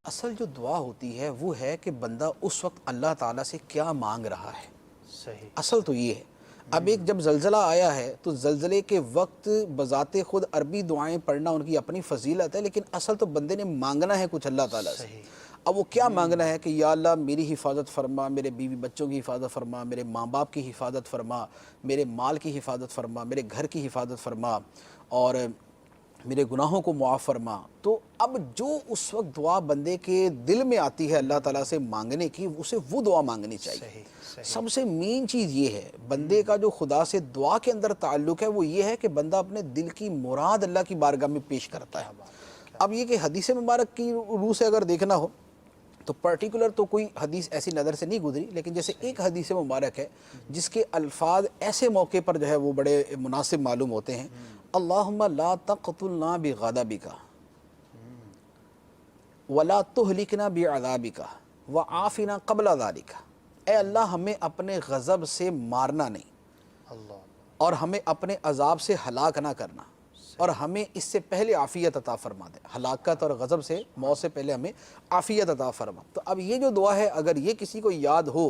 اصل جو دعا ہوتی ہے وہ ہے کہ بندہ اس وقت اللہ تعالیٰ سے کیا مانگ رہا ہے. صحیح. اصل تو یہ ہے. اب ایک جب زلزلہ آیا ہے تو زلزلے کے وقت بذات خود عربی دعائیں پڑھنا ان کی اپنی فضیلت ہے، لیکن اصل تو بندے نے مانگنا ہے کچھ اللہ تعالیٰ سے. صحیح. اب وہ کیا مانگنا ہے کہ یا اللہ میری حفاظت فرما، میرے بیوی بچوں کی حفاظت فرما، میرے ماں باپ کی حفاظت فرما، میرے مال کی حفاظت فرما، میرے گھر کی حفاظت فرما، اور میرے گناہوں کو معاف فرما. تو اب جو اس وقت دعا بندے کے دل میں آتی ہے اللہ تعالیٰ سے مانگنے کی، اسے وہ دعا مانگنی چاہیے. صحیح. صحیح. سب سے مین چیز یہ ہے بندے کا جو خدا سے دعا کے اندر تعلق ہے، وہ یہ ہے کہ بندہ اپنے دل کی مراد اللہ کی بارگاہ میں پیش کرتا ہے. اب یہ کہ حدیث مبارک کی روح سے اگر دیکھنا ہو تو پرٹیکولر تو کوئی حدیث ایسی نظر سے نہیں گزری، لیکن جیسے ایک حدیث مبارک ہے جس کے الفاظ ایسے موقع پر جو ہے وہ بڑے مناسب معلوم ہوتے ہیں. اللہم لا تقتلنا بغضبک ولا تہلکنا بعذابک وعافنا قبل ذلک. اے اللہ ہمیں اپنے غضب سے مارنا نہیں، اللہ. اور ہمیں اپنے عذاب سے ہلاک نہ کرنا، اور ہمیں اس سے پہلے عافیت عطا فرما دے. ہلاکت اور غضب سے، موت سے پہلے ہمیں عافیت عطا فرما. تو اب یہ جو دعا ہے اگر یہ کسی کو یاد ہو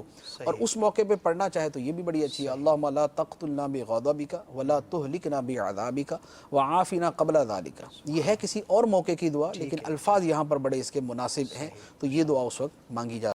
اور اس موقع پہ پڑھنا چاہے تو یہ بھی بڑی اچھی ہے. اللہم لا تقتلنا بغضبک ولا تہلکنا بعذابک وعافنا قبل ذلک. یہ ہے کسی اور موقع کی دعا، لیکن الفاظ یہاں پر بڑے اس کے مناسب ہیں، تو یہ دعا اس وقت مانگی جا